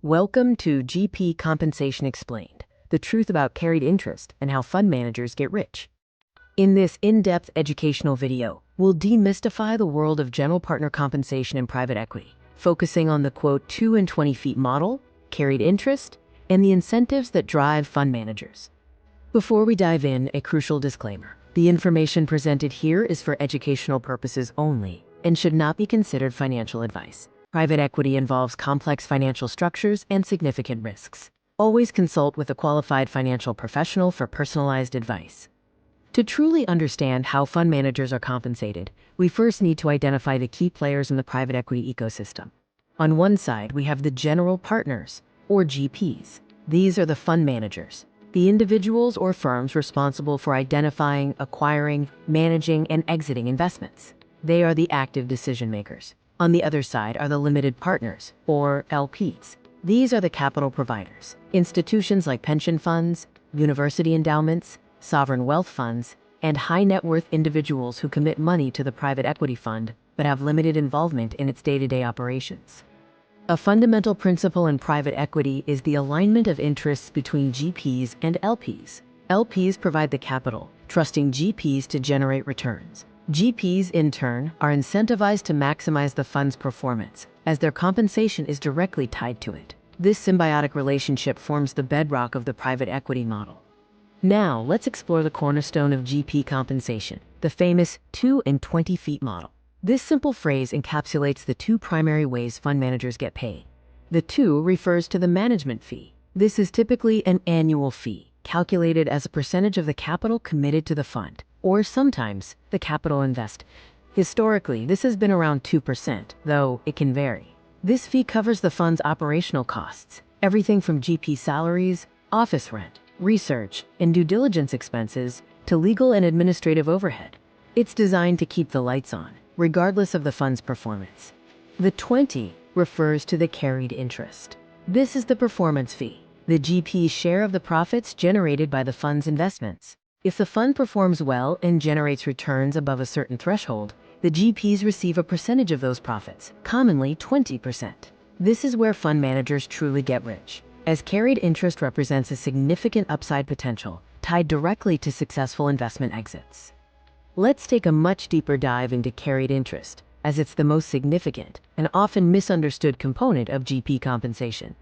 Welcome to GP Compensation Explained, the truth about carried interest and how fund managers get rich. In this in-depth educational video, we'll demystify the world of general partner compensation in private equity, focusing on the quote 2 and 20 feet model, carried interest, and the incentives that drive fund managers. Before we dive in, a crucial disclaimer. The information presented here is for educational purposes only and should not be considered financial advice. Private equity involves complex financial structures and significant risks. Always consult with a qualified financial professional for personalized advice. To truly understand how fund managers are compensated, we first need to identify the key players in the private equity ecosystem. On one side, we have the general partners, or GPs. These are the fund managers, the individuals or firms responsible for identifying, acquiring, managing, and exiting investments. They are the active decision makers. On the other side are the limited partners, or LPs. These are the capital providers, institutions like pension funds, university endowments, sovereign wealth funds, and high net worth individuals who commit money to the private equity fund but have limited involvement in its day-to-day operations. A fundamental principle in private equity is the alignment of interests between GPs and LPs. LPs provide the capital, trusting GPs to generate returns. GPs, in turn, are incentivized to maximize the fund's performance, as their compensation is directly tied to it. This symbiotic relationship forms the bedrock of the private equity model. Now, let's explore the cornerstone of GP compensation, the famous 2 and 20 feet model. This simple phrase encapsulates the two primary ways fund managers get paid. The 2 refers to the management fee. This is typically an annual fee, calculated as a percentage of the capital committed to the fund, or sometimes the capital invested. Historically, this has been around 2%, though it can vary. This fee covers the fund's operational costs, everything from GP salaries, office rent, research, and due diligence expenses to legal and administrative overhead. It's designed to keep the lights on, regardless of the fund's performance. The 20 refers to the carried interest. This is the performance fee, the GP's share of the profits generated by the fund's investments. If the fund performs well and generates returns above a certain threshold, the GPs receive a percentage of those profits, commonly 20%. This is where fund managers truly get rich, as carried interest represents a significant upside potential tied directly to successful investment exits. Let's take a much deeper dive into carried interest, as it's the most significant and often misunderstood component of GP compensation.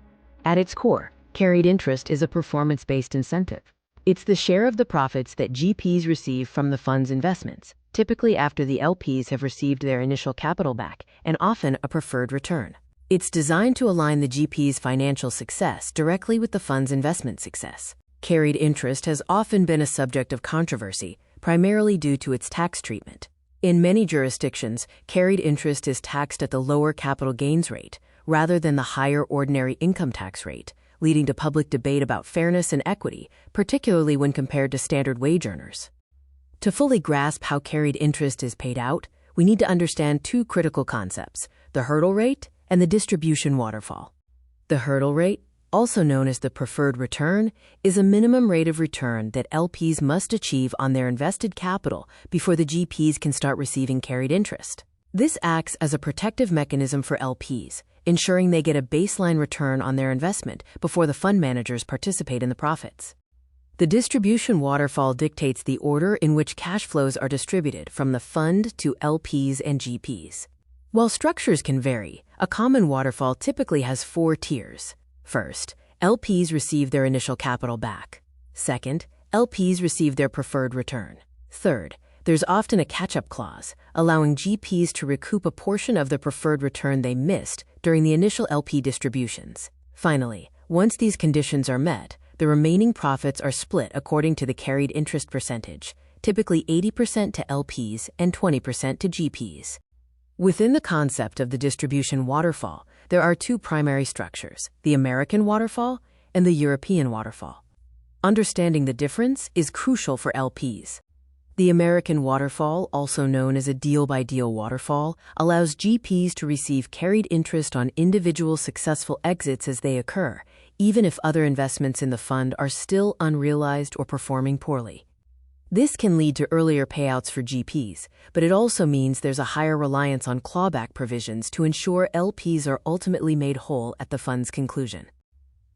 At its core, carried interest is a performance-based incentive. It's the share of the profits that GPs receive from the fund's investments, typically after the LPs have received their initial capital back, and often a preferred return. It's designed to align the GP's financial success directly with the fund's investment success. Carried interest has often been a subject of controversy, primarily due to its tax treatment. In many jurisdictions, carried interest is taxed at the lower capital gains rate, rather than the higher ordinary income tax rate, leading to public debate about fairness and equity, particularly when compared to standard wage earners. To fully grasp how carried interest is paid out, we need to understand two critical concepts: the hurdle rate and the distribution waterfall. The hurdle rate, also known as the preferred return, is a minimum rate of return that LPs must achieve on their invested capital before the GPs can start receiving carried interest. This acts as a protective mechanism for LPs, ensuring they get a baseline return on their investment before the fund managers participate in the profits. The distribution waterfall dictates the order in which cash flows are distributed from the fund to LPs and GPs. While structures can vary, a common waterfall typically has 4 tiers. First, LPs receive their initial capital back. Second, LPs receive their preferred return. Third, there's often a catch-up clause, allowing GPs to recoup a portion of the preferred return they missed during the initial LP distributions. Finally, once these conditions are met, the remaining profits are split according to the carried interest percentage, typically 80% to LPs and 20% to GPs. Within the concept of the distribution waterfall, there are 2 primary structures: the American waterfall and the European waterfall. Understanding the difference is crucial for LPs. The American waterfall, also known as a deal-by-deal waterfall, allows GPs to receive carried interest on individual successful exits as they occur, even if other investments in the fund are still unrealized or performing poorly. This can lead to earlier payouts for GPs, but it also means there's a higher reliance on clawback provisions to ensure LPs are ultimately made whole at the fund's conclusion.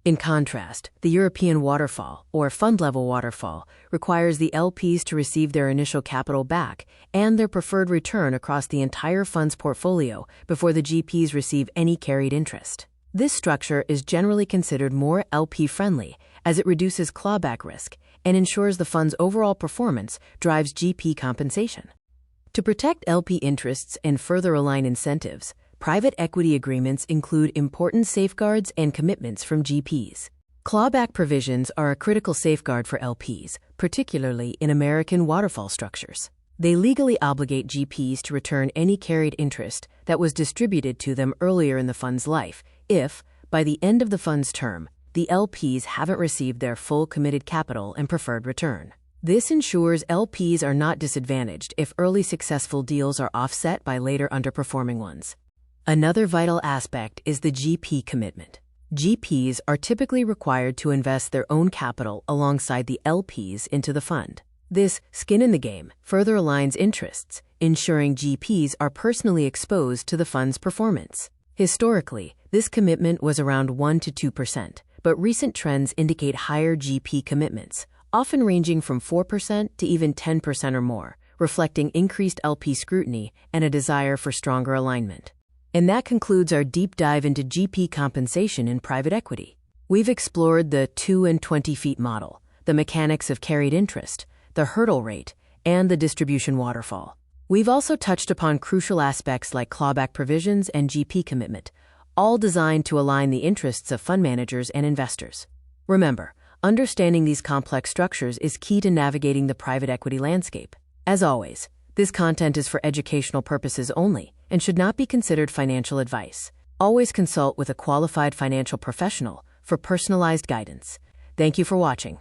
In contrast, the European waterfall, or fund-level waterfall, requires the LPs to receive their initial capital back and their preferred return across the entire fund's portfolio before the GPs receive any carried interest. This structure is generally considered more LP-friendly, as it reduces clawback risk and ensures the fund's overall performance drives GP compensation. To protect LP interests and further align incentives, private equity agreements include important safeguards and commitments from GPs. Clawback provisions are a critical safeguard for LPs, particularly in American waterfall structures. They legally obligate GPs to return any carried interest that was distributed to them earlier in the fund's life if, by the end of the fund's term, the LPs haven't received their full committed capital and preferred return. This ensures LPs are not disadvantaged if early successful deals are offset by later underperforming ones. Another vital aspect is the GP commitment. GPs are typically required to invest their own capital alongside the LPs into the fund. This skin in the game further aligns interests, ensuring GPs are personally exposed to the fund's performance. Historically, this commitment was around 1 to 2%, but recent trends indicate higher GP commitments, often ranging from 4% to even 10% or more, reflecting increased LP scrutiny and a desire for stronger alignment. And that concludes our deep dive into GP compensation in private equity. We've explored the 2 and 20 feet model, the mechanics of carried interest, the hurdle rate, and the distribution waterfall. We've also touched upon crucial aspects like clawback provisions and GP commitment, all designed to align the interests of fund managers and investors. Remember, understanding these complex structures is key to navigating the private equity landscape. As always, this content is for educational purposes only and should not be considered financial advice. Always consult with a qualified financial professional for personalized guidance. Thank you for watching.